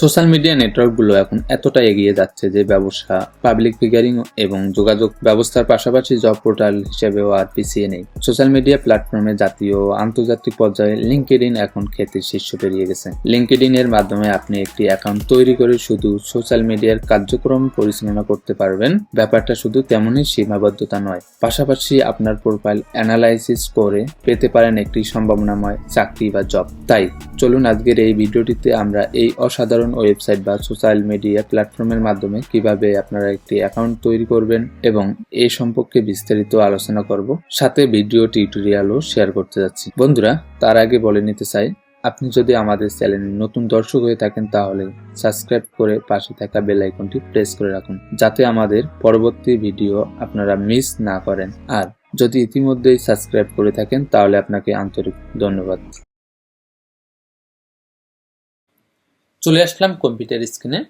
Social media নেটওয়ার্কগুলো এখন এতটা এগিয়ে যাচ্ছে যে ব্যবসা, পাবলিক ফিগারিং এবং যোগাযোগ ব্যবস্থার পাশাপাশি জব পোর্টাল হিসেবেও আর পিছিয়ে নেই। সোশ্যাল মিডিয়া প্ল্যাটফর্মে জাতীয় ও আন্তর্জাতিক পর্যায়ে লিঙ্কডইন এখন খ্যাতির শীর্ষে পেরিয়ে গেছে। লিঙ্কডইন এর মাধ্যমে আপনি একটি অ্যাকাউন্ট তৈরি করে শুধু সোশ্যাল মিডিয়ার কার্যক্রম পরিচালনা করতে পারবেন। ব্যাপারটা শুধু তেমনই সীমাবদ্ধতা নয়, পাশাপাশি আপনার প্রোফাইল অ্যানালাইসিস করে পেতে পারেন একটি সম্ভাবনাময় চাকরি বা জব। তাই চলুন আজকের এই ভিডিওটিতে আমরা এই অসাধারণ ওয়েবসাইট বা সোশ্যাল মিডিয়া প্ল্যাটফর্মের মাধ্যমে কিভাবে আপনারা একটি অ্যাকাউন্ট তৈরি করবেন এবং এই সম্পর্কে বিস্তারিত আলোচনা করব, সাথে ভিডিও টিউটোরিয়ালও শেয়ার করতে যাচ্ছি। বন্ধুরা, তার আগে বলে নিতে চাই, আপনি যদি আমাদের চ্যানেলে নতুন দর্শক হয়ে থাকেন তাহলে সাবস্ক্রাইব করে পাশে থাকা বেল আইকনটি প্রেস করে রাখুন, যাতে আমাদের পরবর্তী ভিডিও আপনারা মিস না করেন। আর যদি ইতিমধ্যেই সাবস্ক্রাইব করে থাকেন তাহলে আপনাকে আন্তরিক ধন্যবাদ। চলে আসলাম কম্পিউটার স্ক্রিনে।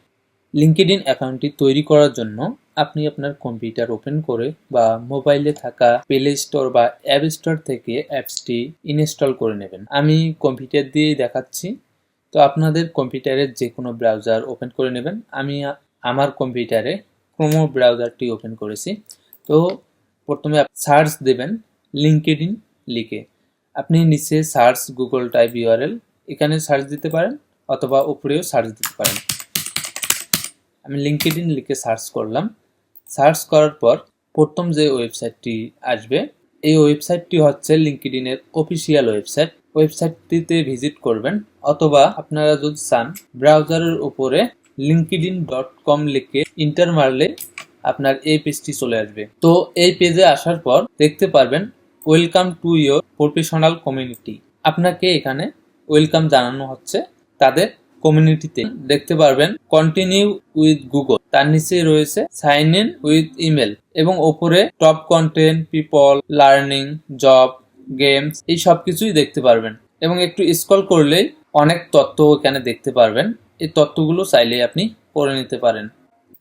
লিঙ্কডইন অ্যাকাউন্টটি তৈরি করার জন্য আপনি আপনার কম্পিউটার ওপেন করে বা মোবাইলে থাকা প্লে স্টোর বা অ্যাপ স্টোর থেকে অ্যাপসটি ইনস্টল করে নেবেন। আমি কম্পিউটার দিয়েই দেখাচ্ছি, তো আপনাদের কম্পিউটারের যে কোনো ব্রাউজার ওপেন করে নেবেন। আমি আমার কম্পিউটারে ক্রোম ব্রাউজারটি ওপেন করেছি। তো প্রথমে সার্চ দেবেন লিঙ্কডইন লিখে। আপনি নিচে সার্চ গুগল টাইপ ইউআরএল, এখানে সার্চ দিতে পারেন অথবা উপরেও সার্চ দিতে পারেন। আমি লিঙ্কডইন লিখে সার্চ করলাম। সার্চ করার পর প্রথম যে ওয়েবসাইটটি আসবে, এই ওয়েবসাইটটি হচ্ছে লিঙ্কডইনের অফিসিয়াল ওয়েবসাইট। ওয়েবসাইটটিতে ভিজিট করবেন, অথবা আপনারা যদি চান ব্রাউজারের উপরে linkedin.com লিখে ইন্টার মারলে আপনার এই পেজটি চলে আসবে। তো এই পেজে আসার পর দেখতে পারবেন welcome to your professional community. আপনাকে এখানে ওয়েলকাম জানানো হচ্ছে তাদের কমিউনিটিতে। দেখতে পারবেন কন্টিনিউ উইথ গুগল, তার নিচে রয়েছে সাইন ইন উইথ ইমেল এবং ওপরে top content, people, learning, job, games, এই সব কিছুই দেখতে পারবেন। এবং একটু স্ক্রল করলেই অনেক তথ্য এখানে দেখতে পারবেন। এই তথ্যগুলো চাইলে আপনি পড়ে নিতে পারেন।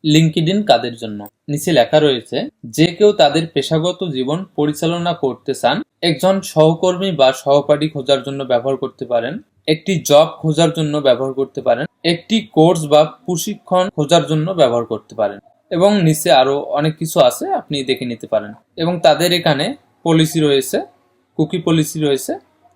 লিঙ্কডইন কাদের জন্য? নিচে লেখা রয়েছে, যে কেউ তাদের পেশাগত জীবন পরিচালনা করতে চান, একজন সহকর্মী বা সহপাঠী খোঁজার জন্য ব্যবহার করতে পারেন, একটি জব খোঁজার জন্য ব্যবহার করতে পারেন, একটি কোর্স বা প্রশিক্ষণ খোঁজার জন্য ব্যবহার করতে পারেন, এবং নিচে আরো অনেক কিছু আছে, আপনি দেখে নিতে পারেন। এবং তাদের এখানে পলিসি রয়েছে, কুকি পলিসি রয়েছে,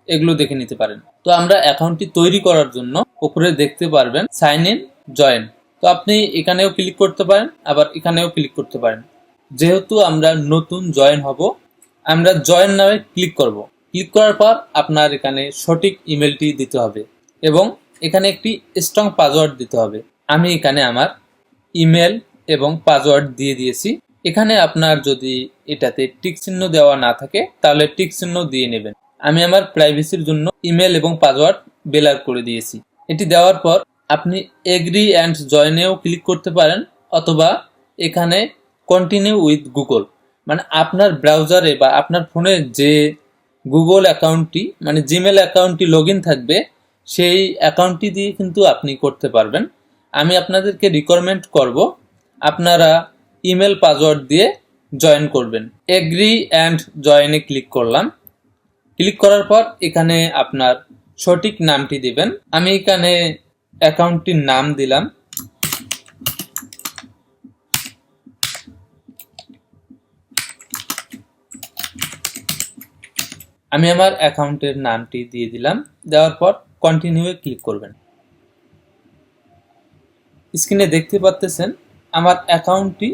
এগুলো দেখে নিতে পারেন। তো আমরা অ্যাকাউন্টটি তৈরি করার জন্য উপরে দেখতে পারবেন সাইন ইন, জয়েন। তো আপনি এখানেও ক্লিক করতে পারেন, আবার এখানেও ক্লিক করতে পারেন। যেহেতু আমরা নতুন জয়েন হব, আমরা জয়েন নামে ক্লিক করব। ক্লিক করার পর আপনার এখানে সঠিক ইমেলটি দিতে হবে এবং এখানে একটি স্ট্রং পাসওয়ার্ড দিতে হবে। আমি এখানে আমার ইমেল এবং পাসওয়ার্ড দিয়ে দিয়েছি। এখানে আপনার যদি এটাতে টিক চিহ্ন দেওয়া না থাকে তাহলে টিক চিহ্ন দিয়ে নেবেন। আমি আমার প্রাইভেসির জন্য ইমেল এবং পাসওয়ার্ড বেলার করে দিয়েছি। এটি দেওয়ার পর আপনি এগ্রি অ্যান্ড জয়েনেও ক্লিক করতে পারেন, অথবা এখানে কন্টিনিউ উইথ গুগল, মানে আপনার ব্রাউজারে বা আপনার ফোনে যে গুগল অ্যাকাউন্টটি, মানে জিমেল অ্যাকাউন্টটি লগ ইন থাকবে, সেই অ্যাকাউন্টটি দিয়ে কিন্তু আপনি করতে পারবেন। আমি আপনাদেরকে রিকমেন্ড করব আপনারা ইমেল পাসওয়ার্ড দিয়ে জয়েন করবেন। এগ্রি অ্যান্ড জয়েনে ক্লিক করলাম। ক্লিক করার পর এখানে আপনার সঠিক নামটি দিবেন। আমি এখানে অ্যাকাউন্টটির নাম দিলাম। আমি আমার অ্যাকাউন্টের নামটি দিয়ে দিলাম। দেওয়ার পর কন্টিনিউয়ে ক্লিক করবেন। স্ক্রিনে দেখতে পাচ্ছেন আমার অ্যাকাউন্টটি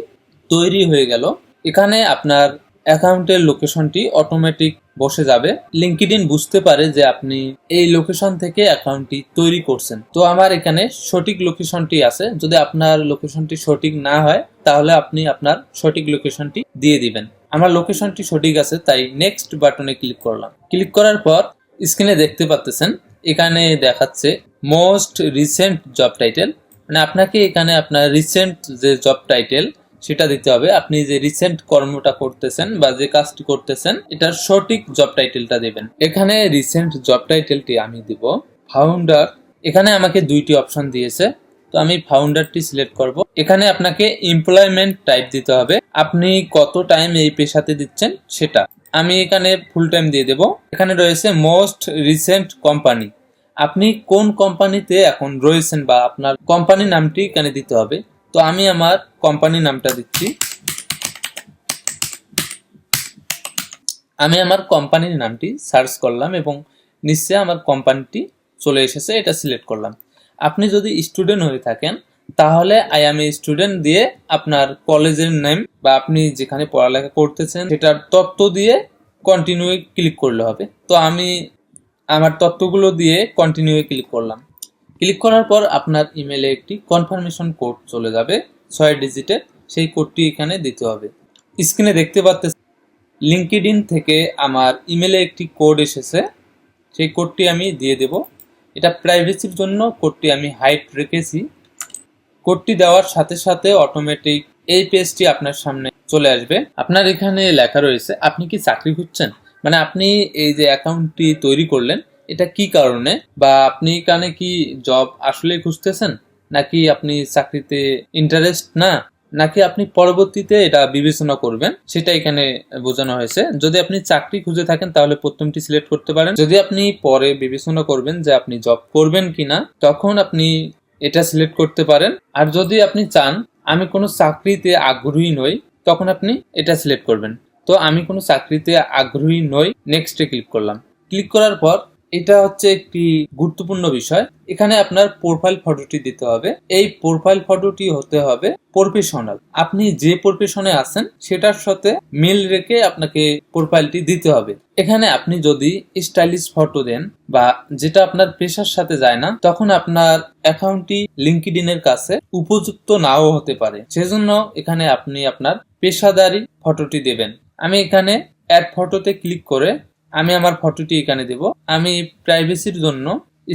তৈরি হয়ে গেল। এখানে আপনার অ্যাকাউন্টের লোকেশনটি অটোমেটিক বসে যাবে। লিঙ্কডইন বুঝতে পারে যে আপনি এই লোকেশন থেকে অ্যাকাউন্টটি তৈরি করছেন। তো আমার এখানে সঠিক লোকেশনটি আছে। যদি আপনার লোকেশনটি সঠিক না হয় তাহলে আপনি আপনার সঠিক লোকেশনটি দিয়ে দিবেন। আমার লোকেশনটি সঠিক আছে, তাই নেক্সট বাটনে ক্লিক করলাম। ক্লিক করার পর স্ক্রিনে দেখতে পাচ্ছেন এখানে দেখাচ্ছে মোস্ট রিসেন্ট জব টাইটেল, মানে আপনাকে এখানে আপনার রিসেন্ট যে জব টাইটেল সেটা দিতে হবে। আপনি যে রিসেন্ট কর্মটা করতেছেন বা যে কাজটি করতেছেন এটার সঠিক জব টাইটেলটা দেবেন। এখানে রিসেন্ট জব টাইটেলটি আমি দিব ফাউন্ডার। এখানে আমাকে দুইটি অপশন দিয়েছে, তো আমি ফাউন্ডারটি সিলেক্ট করব। এখানে আপনাকে এমপ্লয়মেন্ট টাইপ দিতে হবে, আপনি কত টাইম এই পেশাতে দিচ্ছেন সেটা। আমি এখানে ফুল টাইম দিয়ে দেব। এখানে রয়েছে মোস্ট রিসেন্ট কোম্পানি, আপনি কোন কোম্পানিতে এখন রয়েছেন বা আপনার কোম্পানির নামটি এখানে দিতে হবে। তো আমি আমার কোম্পানির নামটা দিচ্ছি। আমি আমার কোম্পানির নামটি সার্চ করলাম এবং নিচে আমার কোম্পানিটি চলে এসেছে, এটা সিলেক্ট করলাম। আপনি যদি স্টুডেন্ট হয়ে থাকেন তাহলে আই এম এ স্টুডেন্ট দিয়ে আপনার কলেজের নেম বা আপনি যেখানে পড়ালেখা করতেছেন সেটার তথ্য দিয়ে কন্টিনিউ ক্লিক করলে হবে। তো আমি আমার তথ্যগুলো দিয়ে কন্টিনিউ ক্লিক করলাম। ক্লিক করার পর আপনার ইমেলে একটি কনফার্মেশন কোড চলে যাবে 6 ডিজিটের, সেই কোডটি এখানে দিতে হবে। স্ক্রিনে দেখতে পাচ্ছেন লিঙ্কডইন থেকে আমার ইমেলে একটি কোড এসেছে, সেই কোডটি আমি দিয়ে দেব। এটা প্রাইভেসির জন্য কোডটি আমি হাইড রেখেছি। কোডটি দেওয়ার সাথে সাথে অটোমেটিক এই পেজটি আপনার সামনে চলে আসবে। আপনার এখানে লেখা রয়েছে আপনি কি চাকরি খুঁজছেন, মানে আপনি এই যে অ্যাকাউন্টটি তৈরি করলেন এটা কি কারণে, বা আপনি এখানে কি জব আসলে খুঁজতেছেন, নাকি আপনি চাকরিতে ইন্টারেস্ট না, নাকি আপনি পরবর্তীতে এটা বিবেচনা করবেন, সেটা এখানে বোঝানো হয়েছে। যদি আপনি চাকরি খুঁজে থাকেন তাহলে প্রথমটি সিলেক্ট করতে পারেন। যদি আপনি পরে বিবেচনা করবেন যে আপনি জব করবেন কিনা, তখন আপনি এটা সিলেক্ট করতে পারেন। আর যদি আপনি চান আমি কোনো চাকরিতে আগ্রহী নই, তখন আপনি এটা সিলেক্ট করবেন। তো আমি কোনো চাকরিতে আগ্রহী নই, নেক্সটে ক্লিক করলাম। ক্লিক করার পর এটা হচ্ছে একটি গুরুত্বপূর্ণ বিষয়, এখানে আপনার প্রোফাইল ফটোটি দিতে হবে। এই প্রোফাইল ফটোটি হতে হবে প্রফেশনাল, আপনি যে প্রফেশনে আছেন সেটার সাথে মিল রেখে আপনাকে প্রোফাইলটি দিতে হবে। এখানে আপনি যদি স্টাইলিশ ফটো দেন বা যেটা আপনার পেশার সাথে যায় না, তখন আপনার অ্যাকাউন্টটি লিঙ্কডইনের কাছে উপযুক্ত নাও হতে পারে। সেজন্য এখানে আপনি আপনার পেশাদারি ফটোটি দেবেন। আমি এখানে অ্যাড ফটোতে ক্লিক করে আমি আমার ফটোটি এখানে দেব। আমি প্রাইভেসির জন্য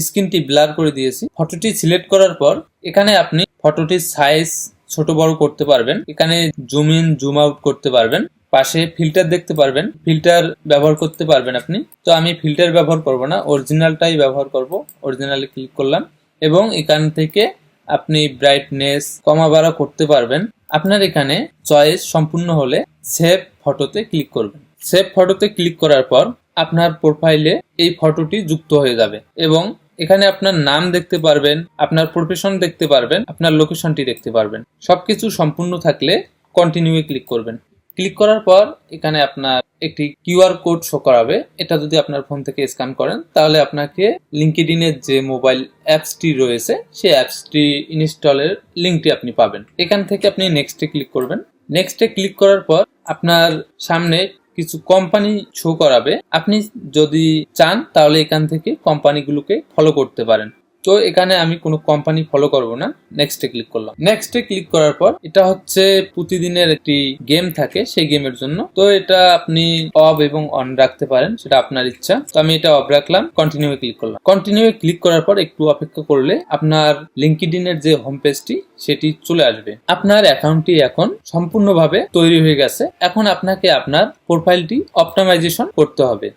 স্ক্রিনটি ব্লার করে দিয়েছি। ফটোটি সিলেক্ট করার পর এখানে আপনি ফটোটির সাইজ ছোট বড় করতে পারবেন, এখানে জুম ইন জুম আউট করতে পারবেন, পাশে ফিল্টার দেখতে পারবেন, ফিল্টার ব্যবহার করতে পারবেন আপনি। তো আমি ফিল্টার ব্যবহার করব না, অরিজিনালটাই ব্যবহার করব। অরিজিনালে ক্লিক করলাম এবং এখান থেকে আপনি ব্রাইটনেস কমা বাড়া করতে পারবেন। আপনার এখানে চয়েস সম্পূর্ণ হলে সেভ ফটোতে ক্লিক করবেন। সেভ ফটোতে ক্লিক করার পর আপনার প্রোফাইলে এই ফটোটি যুক্ত হয়ে যাবে এবং এখানে আপনার নাম দেখতে পারবেন, আপনার প্রফেশন দেখতে পারবেন, আপনার লোকেশনটি দেখতে পারবেন। সবকিছু সম্পূর্ণ থাকলে কন্টিনিউ ক্লিক করবেন। ক্লিক করার পর এখানে আপনার একটি কিউআর কোড শো করাবে। এটা যদি আপনার ফোন থেকে স্ক্যান করেন তাহলে আপনাকে লিঙ্কডইনের যে মোবাইল অ্যাপসটি রয়েছে সেই অ্যাপসটি ইনস্টলের লিঙ্কটি আপনি পাবেন। এখান থেকে আপনি নেক্সটে ক্লিক করবেন। নেক্সটে ক্লিক করার পর আপনার সামনে কিছু কোম্পানি শো করাবে। আপনি যদি চান তাহলে এখান থেকে কোম্পানিগুলোকে ফলো করতে পারেন। তো এখানে আমি কোনো কোম্পানি ফলো করব না, নেক্সটে ক্লিক করলাম। নেক্সটে ক্লিক করার পর এটা হচ্ছে প্রতিদিনের একটি গেম থাকে সেই গেমের জন্য। তো এটা আপনি অফ এবং অন রাখতে পারেন, সেটা আপনার ইচ্ছা। তো আমি এটা অফ রাখলাম, কন্টিনিউ ক্লিক করলাম। কন্টিনিউ ক্লিক করার পর একটু অপেক্ষা করলে আপনার লিঙ্কডইনের যে হোম পেজটি সেটি চলে আসবে। আপনার অ্যাকাউন্টটি এখন সম্পূর্ণভাবে তৈরি হয়ে গেছে। এখন আপনাকে আপনার প্রোফাইলটি অপটিমাইজেশন করতে হবে।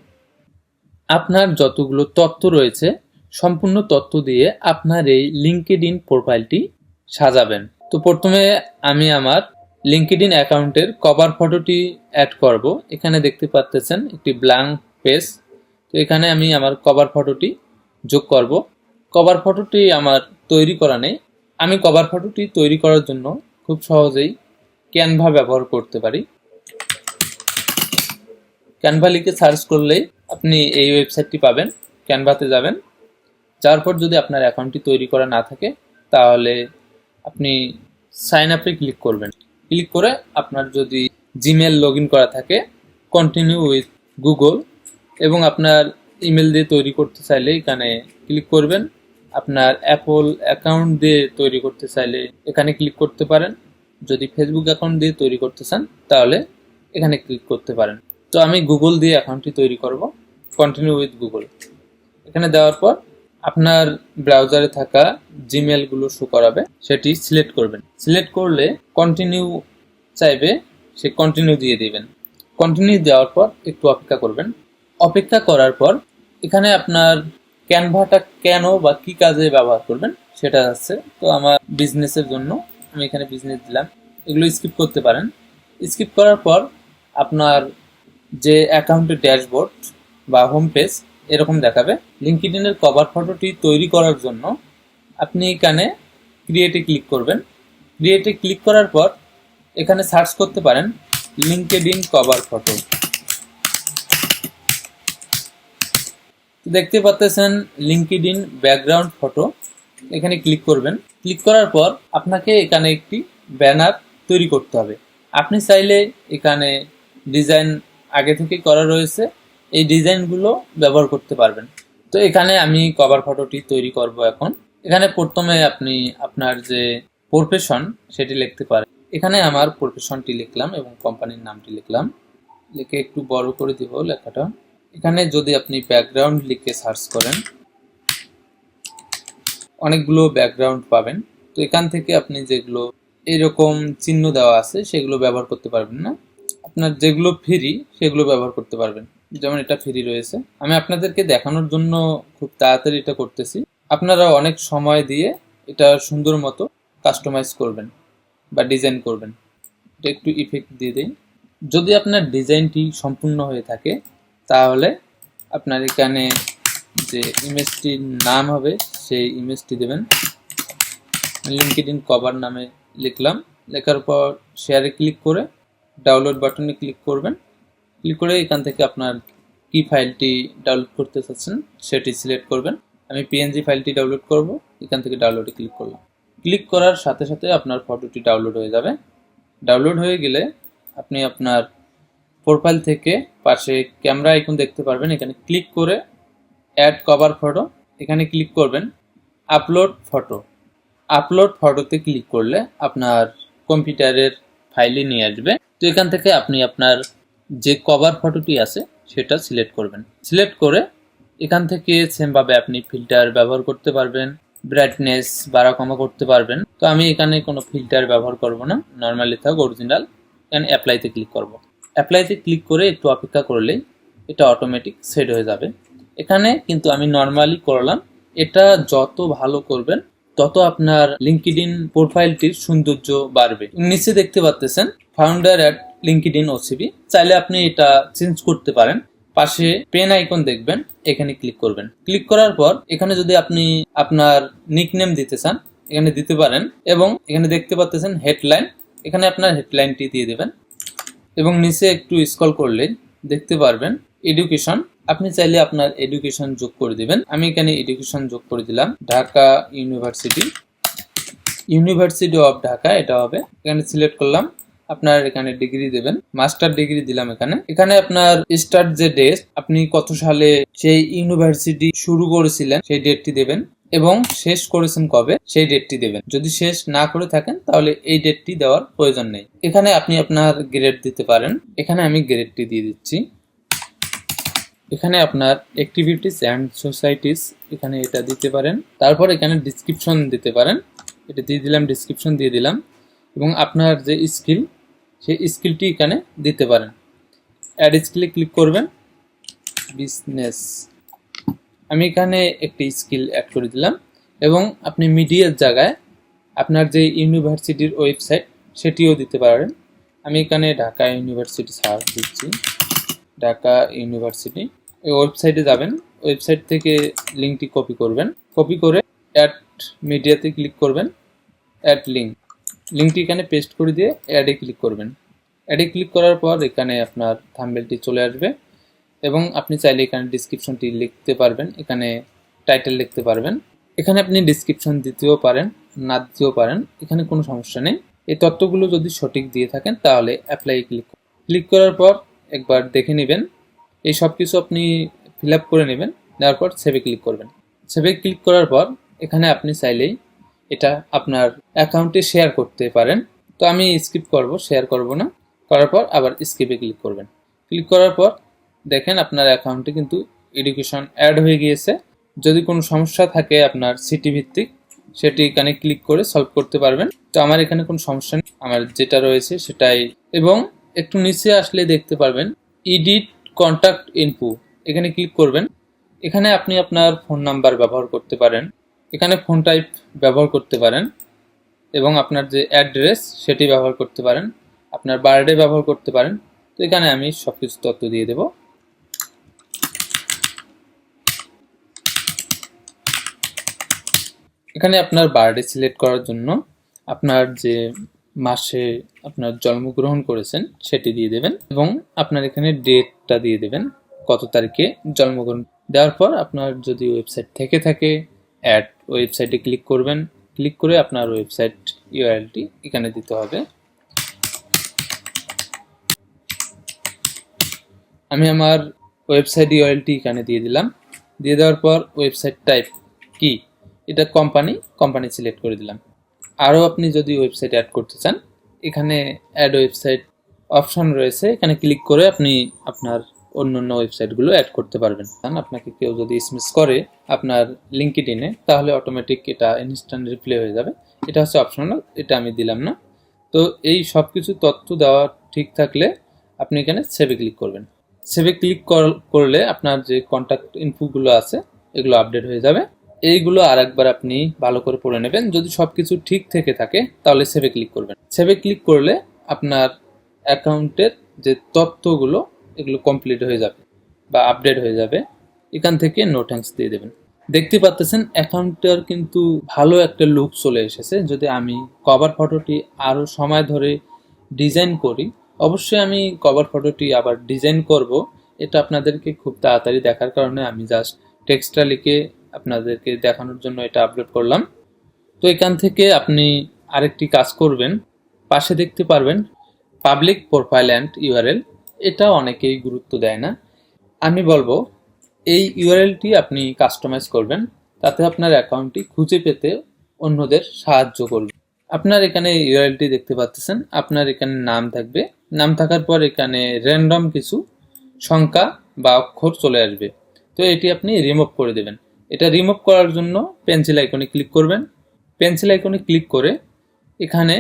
আপনার যতগুলো তথ্য রয়েছে সম্পূর্ণ তথ্য দিয়ে আপনার এই লিঙ্কডইন প্রোফাইলটি সাজাবেন। তো প্রথমে আমি আমার লিঙ্কডইন অ্যাকাউন্টের কভার ফটোটি অ্যাড করব। এখানে দেখতে পাচ্ছেন একটি ব্ল্যাঙ্ক পেজ। তো এখানে আমি আমার কভার ফটোটি যোগ করব। কভার ফটোটি আমার তৈরি করা নেই। আমি কভার ফটোটি তৈরি করার জন্য খুব সহজেই ক্যানভা ব্যবহার করতে পারি। ক্যানভা লিখে সার্চ করলেই আপনি এই ওয়েবসাইটটি পাবেন। ক্যানভাতে যাবেন, যাওয়ার পর যদি আপনার অ্যাকাউন্টটি তৈরি করা না থাকে তাহলে আপনি সাইন আপে ক্লিক করবেন। ক্লিক করে আপনার যদি জিমেল লগ ইন করা থাকে কন্টিনিউ উইথ গুগল, এবং আপনার ইমেল দিয়ে তৈরি করতে চাইলে এখানে ক্লিক করবেন। আপনার অ্যাপল অ্যাকাউন্ট দিয়ে তৈরি করতে চাইলে এখানে ক্লিক করতে পারেন। যদি ফেসবুক অ্যাকাউন্ট দিয়ে তৈরি করতে চান তাহলে এখানে ক্লিক করতে পারেন। তো আমি গুগল দিয়ে অ্যাকাউন্টটি তৈরি করব, কন্টিনিউ উইথ গুগল। এখানে দেওয়ার পর আপনার ব্রাউজারে থাকা জিমেলগুলো শো করাবে, সেটি সিলেক্ট করবেন। সিলেক্ট করলে কন্টিনিউ চাইবে, সে কন্টিনিউ দিয়ে দিবেন। কন্টিনিউ দেওয়ার পর একটু অপেক্ষা করবেন। অপেক্ষা করার পর এখানে আপনার ক্যানভাটা কেন বা কি কাজে ব্যবহার করবেন সেটা আছে। তো আমার বিজনেসের জন্য আমি এখানে বিজনেস দিলাম, এগুলো স্কিপ করতে পারেন। স্কিপ করার পর আপনার যে অ্যাকাউন্টের ড্যাশবোর্ড বা হোম পেজ এরকম দেখাবে। লিঙ্কডইনের কভার ফটোটি তৈরি করার জন্য আপনি এখানে ক্রিয়েটে ক্লিক করবেন। ক্রিয়েটে ক্লিক করার পর এখানে সার্চ করতে পারেন লিঙ্কডইন কভার ফটো। দেখতে পাচ্ছেন লিঙ্কডইন ব্যাকগ্রাউন্ড ফটো, এখানে ক্লিক করবেন। ক্লিক করার পর আপনাকে এখানে একটি ব্যানার তৈরি করতে হবে। আপনি চাইলে এখানে ডিজাইন আগে থেকে করা রয়েছে, এই ডিজাইনগুলো ব্যবহার করতে পারবেন। তো এখানে আমি কভার ফটোটি তৈরি করব। এখন এখানে প্রথমে আপনি আপনার যে প্রফেশন সেটি লিখতে পারেন। এখানে আমার প্রফেশনটি লিখলাম এবং কোম্পানির নামটি লিখলাম, লিখে একটু বড় করে দিব লেখাটা। এখানে যদি আপনি ব্যাকগ্রাউন্ড লিখে সার্চ করেন অনেকগুলো ব্যাকগ্রাউন্ড পাবেন। তো এখান থেকে আপনি যেগুলো এরকম চিহ্ন দেওয়া আছে সেগুলো ব্যবহার করতে পারবেন না, আপনার যেগুলো ফ্রি সেগুলো ব্যবহার করতে পারবেন। যেমন এটা ফ্রি রয়েছে, আমি আপনাদেরকে দেখানোর জন্য খুব তাড়াতাড়ি এটা করতেছি। আপনারা অনেক সময় দিয়ে এটা সুন্দর মতো কাস্টমাইজ করবেন বা ডিজাইন করবেন। এটা একটু ইফেক্ট দিয়ে দিন। যদি আপনার ডিজাইনটি সম্পূর্ণ হয়ে থাকে তাহলে আপনার এখানে যে ইমেজটির নাম হবে সেই ইমেজটি দেবেন। লিঙ্কডইন কভার নামে লিখলাম, লেখার পর শেয়ারে ক্লিক করে ডাউনলোড বাটনে ক্লিক করবেন। ক্লিক করে এখান থেকে আপনার কি ফাইলটি ডাউনলোড করতে চাচ্ছেন সেটি সিলেক্ট করবেন। আমি পিএনজি ফাইলটি ডাউনলোড করব, এখান থেকে ডাউনলোডে ক্লিক করলাম। ক্লিক করার সাথে সাথে আপনার ফটোটি ডাউনলোড হয়ে যাবে। ডাউনলোড হয়ে গেলে আপনি আপনার প্রোফাইল থেকে পাশে ক্যামেরা আইকন দেখতে পারবেন, এখানে ক্লিক করে অ্যাড কভার ফটো এখানে ক্লিক করবেন। আপলোড ফটো, আপলোড ফটোতে ক্লিক করলে আপনার কম্পিউটারের ফাইলে নিয়ে আসবে। তো এখান থেকে আপনি আপনার যে কভার ফটোটি আছে সেটা সিলেক্ট করবেন। সিলেক্ট করে এখান থেকে সেমভাবে আপনি ফিল্টার ব্যবহার করতে পারবেন, ব্রাইটনেস বাড়া কমা করতে পারবেন। তো আমি এখানে কোনো ফিল্টার ব্যবহার করব না, নর্মালি থাক অরিজিনাল। এখানে অ্যাপ্লাইতে ক্লিক করব। অ্যাপ্লাইতে ক্লিক করে একটু অপেক্ষা করলেই এটা অটোমেটিক সেট হয়ে যাবে। এখানে কিন্তু আমি নর্মালি করলাম, এটা যত ভালো করবেন তত আপনার লিঙ্কডইন প্রোফাইলটির সৌন্দর্য বাড়বে। নিচে দেখতে পাচ্ছেন ফাউন্ডার অ্যাট লিঙ্কডইন ওসিবি, চাইলে আপনি এটা চেঞ্জ করতে পারেন। পাশে পেন আইকন দেখবেন, এখানে ক্লিক করবেন। ক্লিক করার পর এখানে যদি আপনি আপনার নিকনেম দিতে চান এখানে দিতে পারেন, এবং এখানে দেখতে পাচ্ছেন হেডলাইন, এখানে আপনার হেডলাইনটি দিয়ে দেবেন। এবং নিচে একটু স্ক্রল করলে দেখতে পারবেন এডুকেশন, আপনি চাইলে আপনার এডুকেশন যোগ করে দিবেন। আমি এখানে এডুকেশন যোগ করে দিলাম, Dhaka university, university of Dhaka এটা হবে। এখানে সিলেক্ট করলাম, আপনার এখানে ডিগ্রি দেবেন, মাস্টার ডিগ্রি দিলাম। এখানে আপনার স্টার্ট যে ডেট, আপনি কত সালে সেই ইউনিভার্সিটি শুরু করেছিলেন সেই ডেটটি দেবেন, এবং শেষ করেছেন কবে সেই ডেটটি দেবেন। যদি শেষ না করে থাকেন তাহলে এই ডেটটি দেওয়ার প্রয়োজন নেই। এখানে আপনি আপনার গ্রেড দিতে পারেন, এখানে আমি গ্রেডটি দিয়ে দিচ্ছি। এখানে আপনার অ্যাক্টিভিটিস অ্যান্ড সোসাইটিস এখানে এটা দিতে পারেন। তারপর এখানে ডিসক্রিপশন দিতে পারেন, এটা দিয়ে দিলাম, ডিসক্রিপশন দিয়ে দিলাম। এবং আপনার যে স্কিল সেই স্কিলটি এখানে দিতে পারেন। অ্যাড স্কিলে ক্লিক করবেন, বিজনেস, আমি এখানে একটি স্কিল অ্যাড করে দিলাম। এবং আপনি মিডিয়ার জায়গায় আপনার যে ইউনিভার্সিটির ওয়েবসাইট সেটিও দিতে পারেন। আমি এখানে ঢাকা ইউনিভার্সিটি সার্চ দিচ্ছি, ঢাকা ইউনিভার্সিটি। এই ওয়েবসাইটে যাবেন, ওয়েবসাইট থেকে লিঙ্কটি কপি করবেন, কপি করে অ্যাড মিডিয়াতে ক্লিক করবেন, অ্যাড লিঙ্ক, লিঙ্কটি এখানে পেস্ট করে দিয়ে অ্যাডে ক্লিক করবেন। অ্যাডে ক্লিক করার পর এখানে আপনার থাম্বনেলটি চলে আসবে, এবং আপনি চাইলে এখানে ডিসক্রিপশনটি লিখতে পারবেন, এখানে টাইটেল লিখতে পারবেন। এখানে আপনি ডিসক্রিপশন দিতেও পারেন, না দিতেও পারেন, এখানে কোনো সমস্যা নেই। এই তথ্যগুলো যদি সঠিক দিয়ে থাকেন তাহলে অ্যাপ্লাই ক্লিক করার পর একবার দেখে নেবেন, এই সব কিছু আপনি ফিল আপ করে নেবেন। নেওয়ার পর সেভে ক্লিক করবেন। সেভে ক্লিক করার পর এখানে আপনি চাইলেই এটা আপনার অ্যাকাউন্টে শেয়ার করতে পারেন। তো আমি স্কিপ করব, শেয়ার করব না। করার পর আবার স্কিপে ক্লিক করবেন। ক্লিক করার পর দেখেন আপনার অ্যাকাউন্টে কিন্তু এডুকেশন অ্যাড হয়ে গিয়েছে। যদি কোনো সমস্যা থাকে আপনার সিটি ভিত্তিক, সেটি এখানে ক্লিক করে সলভ করতে পারবেন। তো আমার এখানে কোনো সমস্যা নেই, আমার যেটা রয়েছে সেটাই। এবং একটু নিচে আসলে দেখতে পারবেন এডিট কন্ট্যাক্ট ইনফো, এখানে ক্লিক করবেন। এখানে আপনি আপনার ফোন নাম্বার ব্যবহার করতে পারেন, এখানে ফোন টাইপ ব্যবহার করতে পারেন, এবং আপনার যে অ্যাড্রেস সেটি ব্যবহার করতে পারেন, আপনার বার্থডে ব্যবহার করতে পারেন। তো এখানে আমি সব কিছু তথ্য দিয়ে দেব। এখানে আপনার বার্থডে সিলেক্ট করার জন্য আপনার যে মাসে আপনার জন্মগ্রহণ করেছেন সেটি দিয়ে দেবেন এবং আপনার এখানে ডেটটা দিয়ে দেবেন, কত তারিখে জন্মগ্রহণ। দেওয়ার পর আপনার যদি ওয়েবসাইট থেকে থাকে অ্যাড ওয়েবসাইটে ক্লিক করবেন, ক্লিক করে আপনার ওয়েবসাইট ইউআরএলটি এখানে দিতে হবে। আমি আমার ওয়েবসাইট ইউআরএলটি এখানে দিয়ে দিলাম। দিয়ে দেওয়ার পর ওয়েবসাইট টাইপ কি, এটা কোম্পানি সিলেক্ট করে দিলাম। আরও আপনি যদি ওয়েবসাইট অ্যাড করতে চান এখানে অ্যাড ওয়েবসাইট অপশন রয়েছে, এখানে ক্লিক করে আপনি আপনার অন্য ওয়েবসাইটগুলো অ্যাড করতে পারবেন। আপনাকে কেউ যদি এসএমএস করে আপনার লিঙ্কডইনে তাহলে অটোমেটিক এটা ইনস্ট্যান্ট রিপ্লাই হয়ে যাবে। এটা হচ্ছে অপশনাল, এটা আমি দিলাম না। তো এই সব কিছু তথ্য দেওয়া ঠিক থাকলে আপনি এখানে সেভে ক্লিক করবেন। সেভে ক্লিক করলে আপনার যে কন্ট্যাক্ট ইনফোগুলো আছে এগুলো আপডেট হয়ে যাবে। এইগুলো আরেকবার আপনি ভালো করে পড়ে নেবেন। যদি সবকিছু ঠিক থেকে থাকে তাহলে সেভে ক্লিক করবেন। সেভে ক্লিক করলে আপনার অ্যাকাউন্টের যে তথ্যগুলো এগুলো কমপ্লিট হয়ে যাবে বা আপডেট হয়ে যাবে। এখান থেকে নো থ্যাঙ্কস দিয়ে দেবেন। দেখতে পাচ্ছেন অ্যাকাউন্টটার কিন্তু ভালো একটা লুক চলে এসেছে। যদি আমি কভার ফটোটি আরও সময় ধরে ডিজাইন করি, অবশ্যই আমি কভার ফটোটি আবার ডিজাইন করব, এটা আপনাদেরকে খুব তাড়াতাড়ি দেখার কারণে আমি জাস্ট টেক্সটটা লিখে আপনাদেরকে দেখানোর জন্য এটা আপলোড করলাম। তো এখান থেকে আপনি আরেকটি কাজ করবেন, পাশে দেখতে পারবেন পাবলিক প্রোফাইল অ্যান্ড ইউআরএল। এটা অনেকেই গুরুত্ব দেয় না। আমি বলবো এই ইউআরএলটি আপনি কাস্টমাইজ করবেন, তাতে আপনার অ্যাকাউন্টটি খুঁজে পেতে অন্যদের সাহায্য করবে। আপনার এখানে ইউআরএলটি দেখতে পাচ্ছেন, আপনার এখানে নাম থাকবে, নাম থাকার পর এখানে র্যান্ডম কিছু সংখ্যা বা অক্ষর চলে আসবে। তো এটি আপনি রিমুভ করে দেবেন। এটা রিমুভ করার জন্য পেন্সিল আইকনে ক্লিক করবেন। পেন্সিল আইকনে ক্লিক করে এখানে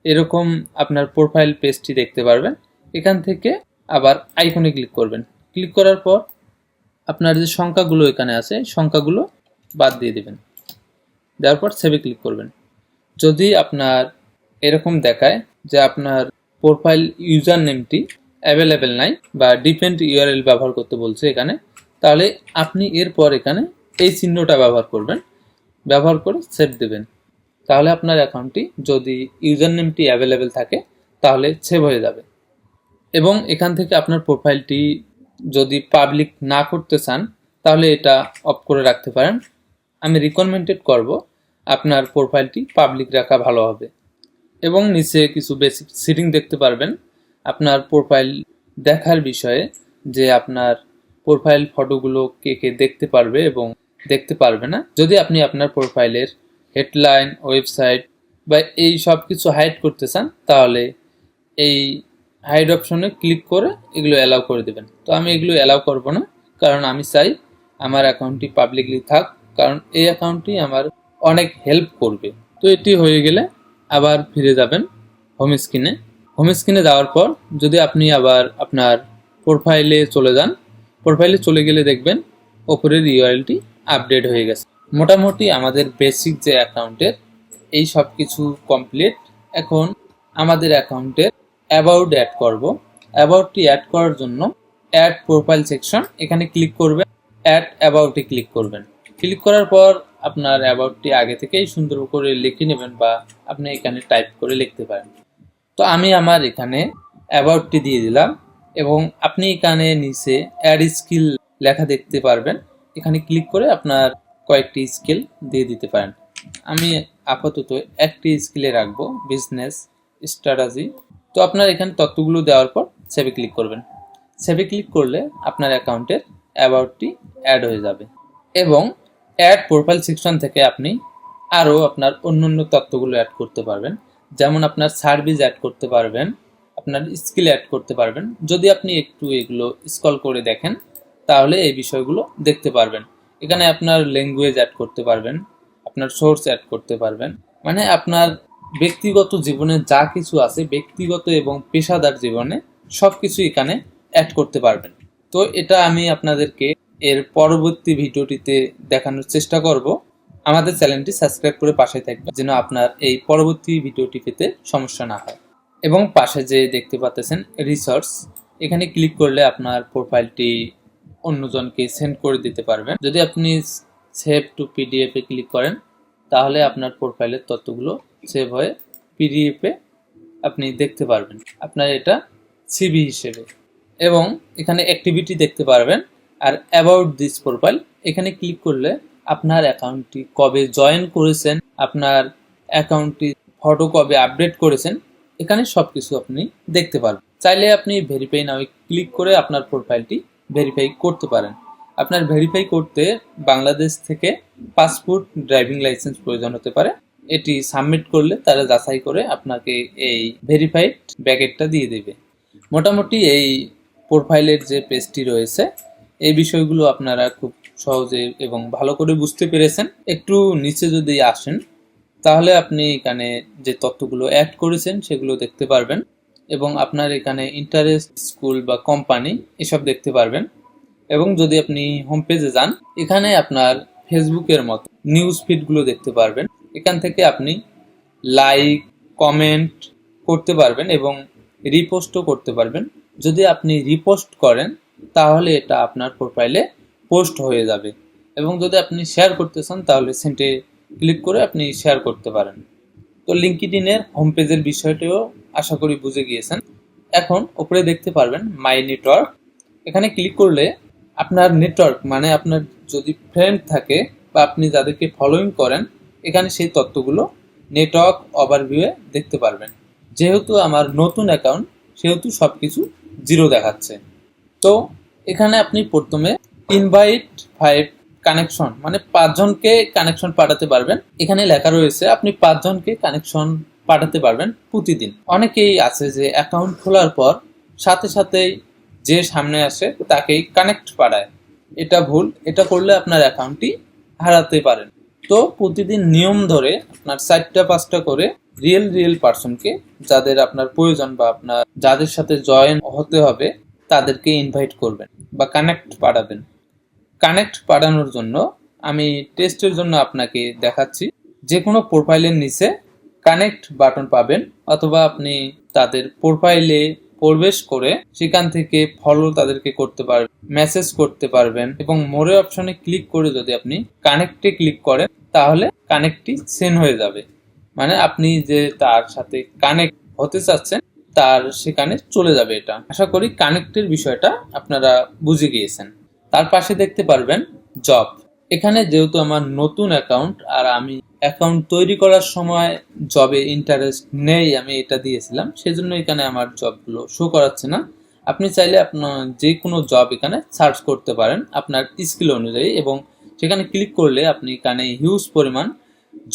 এরকম আপনার প্রোফাইল পেজটি দেখতে পারবেন। এখান থেকে আবার আইকনে ক্লিক করবেন। ক্লিক করার পর আপনার যে সংখ্যাগুলো এখানে আছে সংখ্যাগুলো বাদ দিয়ে দেবেন। দেওয়ার পর সেভে ক্লিক করবেন। যদি আপনার এরকম দেখায় যে আপনার প্রোফাইল ইউজার নেমটি অ্যাভেলেবেল নাই বা ডিফেন্ট ইউআরএল ব্যবহার করতে বলছে এখানে, তাহলে আপনি এরপর এখানে এই চিহ্নটা ব্যবহার করবেন, ব্যবহার করে সেভ দেবেন। তাহলে আপনার অ্যাকাউন্টটি যদি ইউজার নেমটি অ্যাভেলেবেল থাকে তাহলে সেভ হয়ে যাবে। এবং এখান থেকে আপনার প্রোফাইলটি যদি পাবলিক না করতে চান তাহলে এটা অফ করে রাখতে পারেন। আমি রিকমেন্ডেড করব আপনার প্রোফাইলটি পাবলিক রাখা ভালো হবে। এবং নিচে কিছু বেসিক সেটিং দেখতে পারবেন আপনার প্রোফাইল দেখার বিষয়ে, যে আপনার প্রোফাইল ফটোগুলো কে কে দেখতে পারবে এবং দেখতে পারবে না। যদি আপনি আপনার প্রোফাইলের হেডলাইন, ওয়েবসাইট বা এই সব কিছু হাইড করতে চান তাহলে এই হাইড অপশনে ক্লিক করে এগুলো অ্যালাউ করে দেবেন। তো আমি এগুলো অ্যালাউ করব না, কারণ আমি চাই আমার অ্যাকাউন্টটি পাবলিকলি থাক, কারণ এই অ্যাকাউন্টটি আমার অনেক হেল্প করবে। তো এটি হয়ে গেলে আবার ফিরে যাবেন হোম স্ক্রিনে। হোম স্ক্রিনে যাওয়ার পর যদি আপনি আবার আপনার প্রোফাইলে চলে যান, প্রোফাইলে চলে গেলে দেখবেন ওপরের ইউআরএলটি আপডেট হয়ে গেছে। মোটামুটি আমাদের বেসিক যে অ্যাকাউন্টের এই সব কিছু কমপ্লিট। এখন আমাদের অ্যাকাউন্টের অ্যাবাউট অ্যাড করব। অ্যাবাউটটি অ্যাড করার জন্য অ্যাড প্রোফাইল সেকশন এখানে ক্লিক করবেন, অ্যাড অ্যাবাউটে ক্লিক করবেন। ক্লিক করার পর আপনার অ্যাবাউটটি আগে থেকেই সুন্দর করে লিখে নেবেন বা আপনি এখানে টাইপ করে লিখতে পারেন। তো আমি আমার এখানে অ্যাবাউটটি দিয়ে দিলাম এবং আপনি এখানে নিচে অ্যাড স্কিল লেখা দেখতে পারবেন। এখানে ক্লিক করে আপনার কয়েকটি স্কিল দিয়ে দিতে পারেন। আমি আপাতত একটি স্কিলে রাখবো, বিজনেস স্ট্র্যাটেজি। তো আপনার এখানে তথ্যগুলো দেওয়ার পর সেভে ক্লিক করবেন। সেভে ক্লিক করলে আপনার অ্যাকাউন্টের অ্যাবাউটটি অ্যাড হয়ে যাবে এবং অ্যাড প্রোফাইল সেকশন থেকে আপনি আরও আপনার অন্য তথ্যগুলো অ্যাড করতে পারবেন। যেমন আপনার সার্ভিস অ্যাড করতে পারবেন, আপনার স্কিল অ্যাড করতে পারবেন। যদি আপনি একটু এগুলো স্ক্রল করে দেখেন তাহলে এই বিষয়গুলো দেখতে পারবেন। এখানে আপনার ল্যাঙ্গুয়েজ অ্যাড করতে পারবেন, আপনার সোর্স অ্যাড করতে পারবেন, মানে আপনার ব্যক্তিগত জীবনে যা কিছু আছে ব্যক্তিগত এবং পেশাদার জীবনে সব কিছু এখানে অ্যাড করতে পারবেন। তো এটা আমি আপনাদেরকে এর পরবর্তী ভিডিওটিতে দেখানোর চেষ্টা করব। আমাদের চ্যানেলটি সাবস্ক্রাইব করে পাশে থাকবেন যেন আপনার এই পরবর্তী ভিডিওটি পেতে সমস্যা না হয়। এবং পাশে যে দেখতে পাচ্ছেন রিসোর্স, এখানে ক্লিক করলে আপনার প্রোফাইলটি অন্যজনকে সেন্ড করে দিতে পারবেন। যদি আপনি সেভ টু পিডিএফ এ ক্লিক করেন তাহলে আপনার প্রোফাইলের তথ্যগুলো সেভ হয়ে পিডিএফে আপনি দেখতে পারবেন আপনার এটা সিভি হিসেবে। এবং এখানে অ্যাক্টিভিটি দেখতে পারবেন। আর অ্যাবাউট দিস প্রোফাইল এখানে ক্লিক করলে আপনার অ্যাকাউন্টটি কবে জয়েন করেছেন, আপনার অ্যাকাউন্টটি ফটো কবে আপডেট করেছেন, এখানে সব কিছু আপনি দেখতে পারবেন। চাইলে আপনি ভেরিফাই নাও ক্লিক করে আপনার প্রোফাইলটি ভেরিফাই করতে পারেন। আপনার ভেরিফাই করতে বাংলাদেশ থেকে পাসপোর্ট, ড্রাইভিং লাইসেন্স প্রয়োজন হতে পারে। এটি সাবমিট করলে তারা যাচাই করে আপনাকে এই ভেরিফাইড ব্যাকেটটা দিয়ে দেবে। মোটামুটি এই প্রোফাইলের যে পেজটি রয়েছে এই বিষয়গুলো আপনারা খুব সহজে এবং ভালো করে বুঝতে পেরেছেন। একটু নিচে যদি আসেন তাহলে আপনি এখানে যে তথ্যগুলো অ্যাড করেছেন সেগুলো দেখতে পারবেন এবং আপনার এখানে ইন্টারেস্ট, স্কুল বা কোম্পানি এসব দেখতে পারবেন। এবং যদি আপনি হোম পেজে যান এখানে আপনার ফেসবুকের মতো নিউজ ফিডগুলো দেখতে পারবেন। এখান থেকে আপনি লাইক, কমেন্ট করতে পারবেন এবং রিপোস্টও করতে পারবেন। যদি আপনি রিপোস্ট করেন তাহলে এটা আপনার প্রোফাইলে পোস্ট হয়ে যাবে এবং যদি আপনি শেয়ার করতে চান তাহলে সেন্টে ক্লিক করে আপনি শেয়ার করতে পারেন। তো লিঙ্কডইনের হোম পেজের বিষয়টিও আশা করি বুঝে গিয়েছেন। এখন উপরে দেখতে পারবেন মাই নেটওয়ার্ক। এখানে ক্লিক করলে আপনার নেটওয়ার্ক মানে আপনার যদি ফ্রেন্ড থাকে বা আপনি যাদেরকে ফলোইং করেন এখানে সেই তথ্যগুলো নেটওয়ার্ক ওভারভিউয়ে দেখতে পারবেন। যেহেতু আমার নতুন অ্যাকাউন্ট সেহেতু সব কিছু জিরো দেখাচ্ছে। তো এখানে আপনি প্রথমে ইনভাইট 5 কানেকশন মানে 5 জনকে কানেকশন পাঠাতে পারবেন। এখানে লেখা রয়েছে আপনি 5 জনকে কানেকশন পাঠাতে পারবেন প্রতিদিন। অনেকেই আছে যে অ্যাকাউন্ট খোলার পর সাথে সাথেই যে সামনে আসে তাকেই কানেক্ট পাঠায়। এটা ভুল। এটা করলে আপনার অ্যাকাউন্টটি হারাতে পারেন। তো প্রতিদিন নিয়ম ধরে আপনার 4টা-5টা করে রিয়েল পার্সনকে যাদের আপনার প্রয়োজন বা আপনার যাদের সাথে জয়েন হতে হবে তাদেরকে ইনভাইট করবেন বা কানেক্ট পাঠাবেন। কানেক্ট পাঠানোর জন্য আমি টেস্টের জন্য আপনাকে দেখাচ্ছি। যে কোনো প্রোফাইলের নিচে কানেক্ট বাটন পাবেন অথবা আপনি তাদের প্রোফাইলে প্রবেশ করে সেখান থেকে ফলো তাদেরকে করতে পারবেন, মেসেজ করতে পারবেন এবং মোরে অপশনে ক্লিক করে যদি আপনি কানেক্টে ক্লিক করেন তাহলে কানেক্টটি সেন্ড হয়ে যাবে। মানে আপনি যে তার সাথে কানেক্ট হতে চাচ্ছেন তার সেখানে চলে যাবে। এটা আশা করি কানেক্টের বিষয়টা আপনারা বুঝে গিয়েছেন। তার পাশে দেখতে পারবেন জব। এখানে যেহেতু আমার নতুন অ্যাকাউন্ট আর আমি অ্যাকাউন্ট তৈরি করার সময় জবে ইন্টারেস্ট নেই, আমি এটা দিয়েছিলাম, সেজন্য এখানে আমার জবগুলো শো করাচ্ছে না। আপনি চাইলে আপনার যে কোনো জব এখানে সার্চ করতে পারেন আপনার স্কিল অনুযায়ী এবং সেখানে ক্লিক করলে আপনি এখানে হিউজ পরিমাণ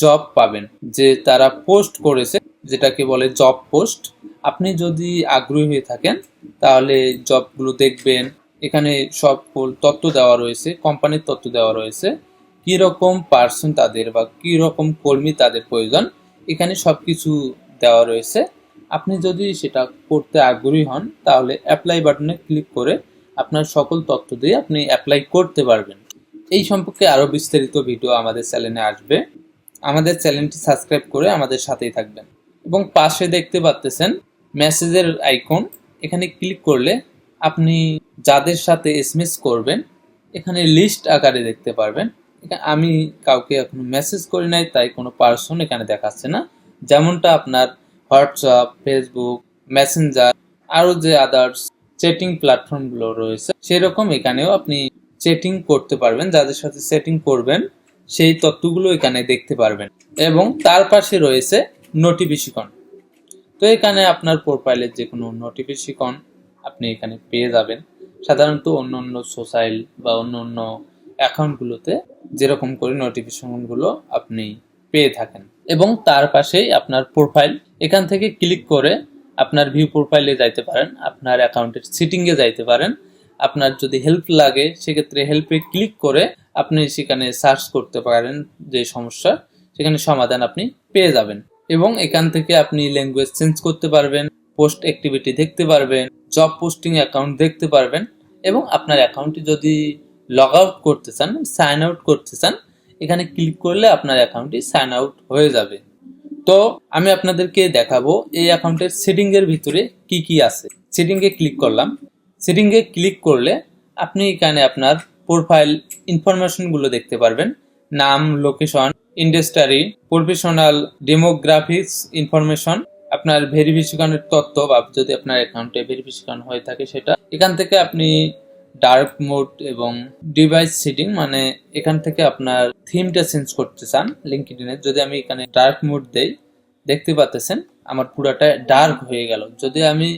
জব পাবেন যে তারা পোস্ট করেছে, যেটাকে বলে জব পোস্ট। আপনি যদি আগ্রহী হয়ে থাকেন তাহলে জবগুলো দেখবেন। এখানে সব তথ্য দেওয়া রয়েছে, কোম্পানির তথ্য দেওয়া রয়েছে, কি রকম পার্সন তাদের বা কি রকম কর্মী তাদের প্রয়োজন, এখানে সবকিছু দেওয়া রয়েছে। আপনি যদি সেটা করতে আগ্রহী হন তাহলে অ্যাপ্লাই বাটনে ক্লিক করে আপনার সকল তথ্য দিয়ে আপনি অ্যাপ্লাই করতে পারবেন। এই সম্পর্কে আরো বিস্তারিত ভিডিও আমাদের চ্যানেলে আসবে। আমাদের চ্যানেলটি সাবস্ক্রাইব করে আমাদের সাথেই থাকবেন। এবং পাশে দেখতে পাচ্ছেন মেসেজের আইকন, এখানে ক্লিক করলে আপনি যাদের সাথে এসএমএস করবেন এখানে লিস্ট আকারে দেখতে পারবেন। আমি কাউকে এখনো মেসেজ করি নাই তাই কোনো পার্সন এখানে দেখাচ্ছে না। যেমনটা আপনার হোয়াটসঅ্যাপ, ফেসবুক, মেসেঞ্জার আরো যে আদার্স চ্যাটিং প্ল্যাটফর্মগুলো রয়েছে সেরকম এখানেও আপনি চ্যাটিং করতে পারবেন। যাদের সাথে চ্যাটিং করবেন সেই তথ্যগুলো এখানে দেখতে পারবেন। এবং তার পাশে রয়েছে নোটিফিকেশন। তো এখানে আপনার প্রোফাইলের যে কোনো নোটিফিকেশন আপনি এখানে পেয়ে যাবেন। সাধারণত অন্য সোশ্যাল বা অন্য অ্যাকাউন্টগুলোতে যেরকম করে নোটিফিকেশনগুলো আপনি পেয়ে থাকেন। এবং তার পাশেই আপনার প্রোফাইল, এখান থেকে ক্লিক করে আপনার ভিউ প্রোফাইলে যাইতে পারেন, আপনার অ্যাকাউন্টের সেটিংয়ে যাইতে পারেন। আপনার যদি হেল্প লাগে সেক্ষেত্রে হেল্পে ক্লিক করে আপনি সেখানে সার্চ করতে পারেন যে সমস্যা, সেখানে সমাধান আপনি পেয়ে যাবেন। এবং এখান থেকে আপনি ল্যাঙ্গুয়েজ চেঞ্জ করতে পারবেন, পোস্ট অ্যাক্টিভিটি দেখতে পারবেন, জব পোস্টিং অ্যাকাউন্ট দেখতে পারবেন এবং আপনার অ্যাকাউন্টটি যদি লগ আউট করতে চান, সাইন আউট করতে চান, এখানে ক্লিক করলে আপনার অ্যাকাউন্টটি সাইন আউট হয়ে যাবে। তো আমি আপনাদেরকে দেখাবো এই অ্যাকাউন্টের সেটিং এর ভিতরে কি কি আছে। সেটিং এ ক্লিক করলাম। সেটিং এ ক্লিক করলে আপনি এখানে আপনার প্রোফাইল ইনফরমেশন গুলো দেখতে পারবেন, নাম, location, industry, professional, demographics information, আপনার ভেরিফিকেশনের তথ্য বা যদি আপনার অ্যাকাউন্টে ভেরিফিকেশন হয়ে থাকে সেটা। এখান থেকে আপনি ডার্ক মোড এবং ডিভাইস সেটিং, মানে এখান থেকে আপনার থিমটা চেঞ্জ করতে চান লিঙ্কডইনের। যদি আমি এখানে ডার্ক মোড দেই, দেখতে পাচ্ছেন আমার পুরাটা ডার্ক হয়ে গেল। যদি আমি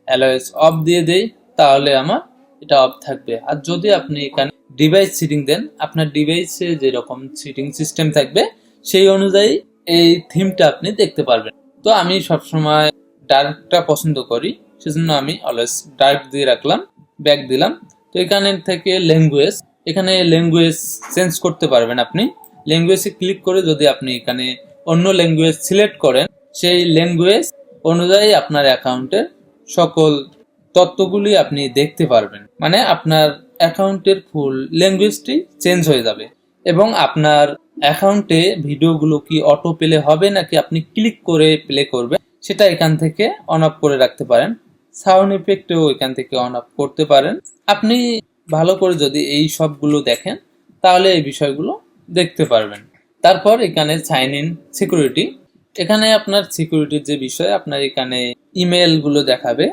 অ্যালওয়েজ অফ দিয়ে দেই তাহলে আমার এটা অফ থাকবে। আর যদি আপনি এখানে ডিভাইস সেটিং দেন, আপনার ডিভাইসে যেরকম সেটিং সিস্টেম থাকবে সেই অনুযায়ী এই থিমটা আপনি দেখতে পারবেন। তো আমি সবসময় ডার্কটা পছন্দ করি, সেজন্য আমি অলওয়েজ ডার্ক দিয়ে রাখলাম, ব্যাক দিলাম। তো এখানে থেকে ল্যাঙ্গুয়েজ, এখানে ল্যাঙ্গুয়েজ চেঞ্জ করতে পারবেন আপনি। ল্যাঙ্গুয়েজে ক্লিক করে যদি আপনি এখানে অন্য ল্যাঙ্গুয়েজ সিলেক্ট করেন, সেই ল্যাঙ্গুয়েজ অনুযায়ী আপনার অ্যাকাউন্টের সকল তথ্যগুলি আপনি দেখতে পারবেন। মানে আপনার অ্যাকাউন্টের ফুল ল্যাঙ্গুয়েজটি চেঞ্জ হয়ে যাবে। এবং আপনার অ্যাকাউন্টে ভিডিওগুলো কি অটো প্লে হবে নাকি আপনি ক্লিক করে প্লে করবেন, সেটা এখান থেকে অন অফ করে রাখতে পারেন। সাউন্ড এফেক্টও এখান থেকে অন অফ করতে পারেন। আপনি ভালো করে যদি এই সবগুলো দেখেন তাহলে এই বিষয়গুলো দেখতে পারবেন। তারপর এখানে সাইন ইন সিকিউরিটি, এখানে আপনার সিকিউরিটির যে বিষয়, আপনার এখানে ইমেলগুলো দেখাবে।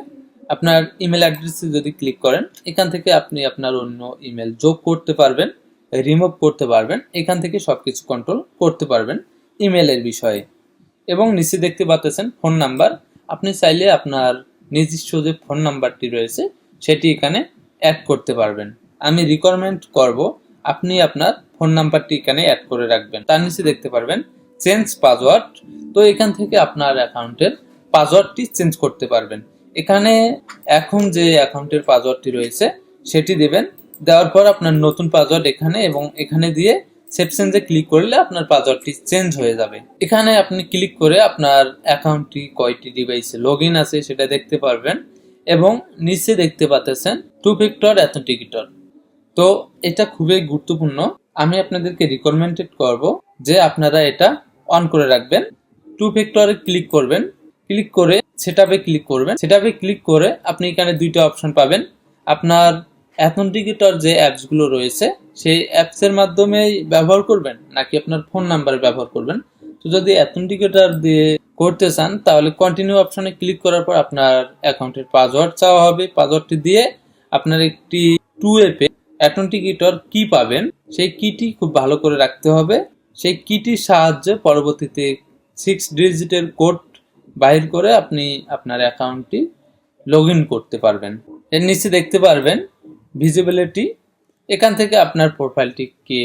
আপনার ইমেল অ্যাড্রেসে যদি ক্লিক করেন, এখান থেকে আপনি আপনার অন্য ইমেল যোগ করতে পারবেন, রিমুভ করতে পারবেন, এখান থেকে সবকিছু কন্ট্রোল করতে পারবেন ইমেলের বিষয়ে। এবং নিচে দেখতে পাচ্ছেন ফোন নাম্বার, আপনি চাইলে আপনার নিজস্ব যে ফোন নাম্বারটি রয়েছে সেটি এখানে অ্যাড করতে পারবেন। আমি রিকমেন্ড করব আপনি আপনার ফোন নাম্বারটি এখানে অ্যাড করে রাখবেন। তার নিচে দেখতে পারবেন চেঞ্জ পাসওয়ার্ড, তো এখান থেকে আপনার অ্যাকাউন্টের পাসওয়ার্ডটি চেঞ্জ করতে পারবেন। এখানে এখন যে অ্যাকাউন্টের পাসওয়ার্ডটি রয়েছে সেটি দেবেন, দেওয়ার পর আপনার নতুন পাসওয়ার্ড এখানে এবং এখানে দিয়ে সেভ চেঞ্জে ক্লিক করলে আপনার পাসওয়ার্ডটি চেঞ্জ হয়ে যাবে। এখানে আপনি ক্লিক করে আপনার অ্যাকাউন্টটি কয়টি ডিভাইসে লগ ইন আছে সেটা দেখতে পারবেন। এবং নিচে দেখতে পাচ্ছেন টু ফ্যাক্টর অথেন্টিকেটর, তো এটা খুবই গুরুত্বপূর্ণ। আমি আপনাদেরকে রিকমেন্ডেড করব যে আপনারা এটা অন করে রাখবেন। টু ফ্যাক্টরে ক্লিক করবেন, ক্লিক করে সেটআপে ক্লিক করবেন। সেটআপে ক্লিক করে আপনি এখানে দুইটা অপশন পাবেন। আপনার অথেন্টিকেটর যে অ্যাপসগুলো রয়েছে সেই অ্যাপসের মাধ্যমেই ব্যবহার করবেন নাকি আপনার ফোন নাম্বারে ব্যবহার করবেন। তো যদি অথেন্টিকেটর দিয়ে করতে চান তাহলে কন্টিনিউ অপশনে ক্লিক করার পর আপনার অ্যাকাউন্টের পাসওয়ার্ড চাওয়া হবে। পাসওয়ার্ডটি দিয়ে আপনার একটি 2FA অথেন্টিকেটর কি পাবেন, সেই কিটি খুব ভালো করে রাখতে হবে। সেই কিটির সাহায্যে পরবর্তীতে 6 ডিজিটের কোড বাইর করে আপনি আপনার অ্যাকাউন্টটি লগ ইন করতে পারবেন। এর নিচে দেখতে পারবেন ভিজিবিলিটি, এখান থেকে আপনার প্রোফাইলটিকে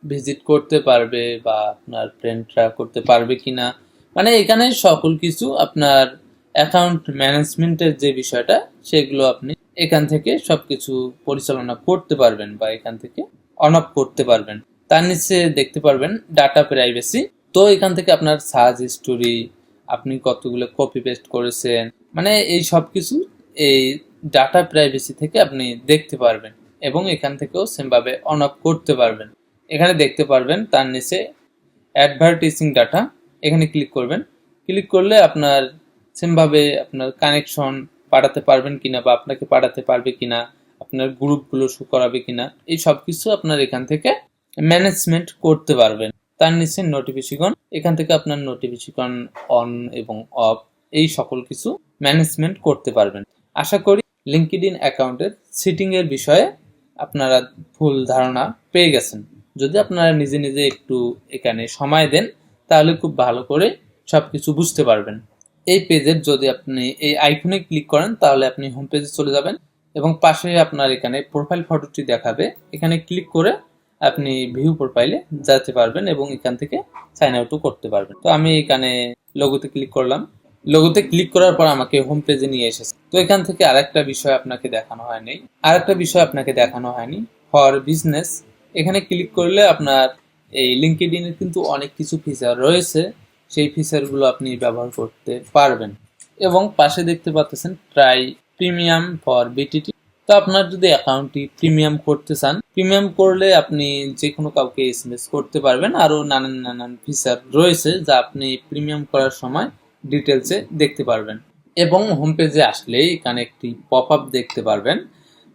ভিজিট করতে পারবে বা আপনার ফ্রেন্ডরা করতে পারবে কিনা, মানে এখানে সকল কিছু আপনার অ্যাকাউন্ট ম্যানেজমেন্টের যে বিষয়টা সেগুলো আপনি এখান থেকে সবকিছু পরিচালনা করতে পারবেন বা এখান থেকে অন অফ করতে পারবেন। তার নিচে দেখতে পারবেন ডাটা প্রাইভেসি, তো এখান থেকে আপনার সার্চ হিস্টোরি, আপনি কতগুলো কপি পেস্ট করেছেন, মানে এই সব কিছু এই ডাটা প্রাইভেসি থেকে আপনি দেখতে পারবেন এবং এখান থেকেও সেমভাবে অন অফ করতে পারবেন। এখানে দেখতে পারবেন তার নিচে অ্যাডভার্টাইজিং ডাটা, এখানে ক্লিক করবেন। ক্লিক করলে আপনার সেমভাবে আপনার কানেকশন পাঠাতে পারবেন কিনা বা আপনাকে পাঠাতে পারবে কিনা, আপনার গ্রুপগুলো শো করাবে কিনা, এই সব কিছু আপনার এখান থেকে ম্যানেজমেন্ট করতে পারবেন। তার নিচে নোটিফিকেশন, এখান থেকে আপনার নোটিফিকেশন অন এবং অফ এই সকল কিছু ম্যানেজমেন্ট করতে পারবেন। আশা করি লিঙ্কডইন অ্যাকাউন্টের সেটিং এর বিষয়ে আপনারা ফুল ধারণা পেয়ে গেছেন। যদি আপনারা নিজে নিজে একটু এখানে সময় দেন তাহলে খুব ভালো করে সবকিছু বুঝতে পারবেন। এই পেজের যদি আপনি এই আইকনে ক্লিক করেন তাহলে আপনি হোম পেজে চলে যাবেন এবং পাশে আপনার এখানে প্রোফাইল ফটোটি দেখাবে, এখানে ক্লিক করে আপনি ভিউ প্রোফাইলে যেতে পারবেন এবং এখান থেকে সাইন আউটও করতে পারবেন। তো আমি এখানে লোগোতে ক্লিক করলাম, লোগোতে ক্লিক করার পর আমাকে হোম পেজে নিয়ে এসেছে। তো এখান থেকে আরেকটা বিষয় আপনাকে দেখানো হয়নি, ফর বিজনেস, এখানে ক্লিক করলে আপনার এই লিঙ্কডইনে কিন্তু অনেক কিছু ফিচার রয়েছে, সেই ফিচারগুলো আপনি ব্যবহার করতে পারবেন। এবং পাশে দেখতে পাচ্ছেন ট্রাই প্রিমিয়াম ফর বিটিটি, তো আপনার যদি অ্যাকাউন্টটি প্রিমিয়াম করতে চান, প্রিমিয়াম করলে আপনি যে কোনো কাউকে এসএমএস করতে পারবেন। আরও নানান ফিচার রয়েছে যা আপনি প্রিমিয়াম করার সময় ডিটেলসে দেখতে পারবেন। এবং হোম পেজে আসলে এখানে একটি পপ আপ দেখতে পারবেন,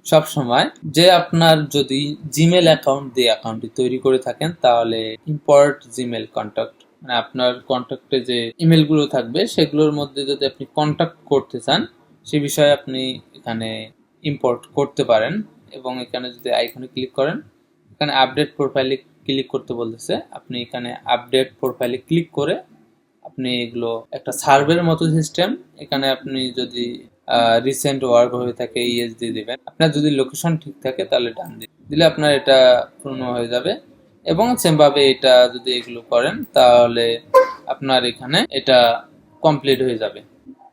সব সময় যে আপনার যদি জিমেল অ্যাকাউন্ট দিয়ে অ্যাকাউন্টটি তৈরি করে থাকেন তাহলে ইম্পোর্ট জিমেল কন্ট্যাক্ট মানে আপনার কন্ট্যাক্টে যে ইমেলগুলো থাকবে সেগুলোর মধ্যে যদি আপনি কন্ট্যাক্ট করতে চান সে বিষয়ে আপনি এখানে ইম্পোর্ট করতে পারেন। এবং এখানে যদি আইকনে ক্লিক করেন, এখানে আপডেট প্রোফাইলে ক্লিক করতে বলতেছে, আপনি এখানে আপডেট প্রোফাইলে ক্লিক করে আপনি এগুলো একটা সার্ভের মতো সিস্টেম, এখানে আপনি যদি রিসেন্ট ওয়ার্ক হয়ে থাকে ইএস দিয়ে দিবেন। আপনার যদি লোকেশন ঠিক থাকে তাহলে ডান দিলে আপনার এটা পূর্ণ হয়ে যাবে। এবং সেমভাবে এটা যদি এগুলো করেন তাহলে আপনার এখানে এটা কমপ্লিট হয়ে যাবে।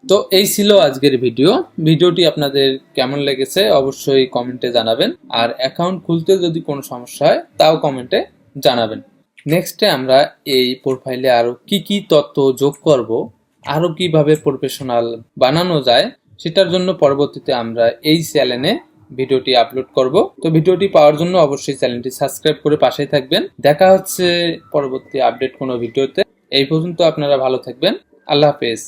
তো এই ছিল আজকের ভিডিওটি আপনাদের কেমন লেগেছে অবশ্যই কমেন্টে জানাবেন। আর অ্যাকাউন্ট খুলতে যদি কোনো সমস্যা হয় তাও কমেন্টে জানাবেন। নেক্সটে আমরা এই প্রোফাইলে আরো কি তথ্য যোগ করব, আরো কিভাবে প্রফেশনাল বানানো যায় সেটার জন্য পরবর্তীতে আমরা এই চ্যানেলে ভিডিওটি আপলোড করব। তো ভিডিওটি পাওয়ার জন্য অবশ্যই চ্যানেলটি সাবস্ক্রাইব করে পাশেই থাকবেন। দেখা হচ্ছে পরবর্তী আপডেট কোনো ভিডিওতে। এই পর্যন্ত আপনারা ভালো থাকবেন। আল্লাহ হাফেজ।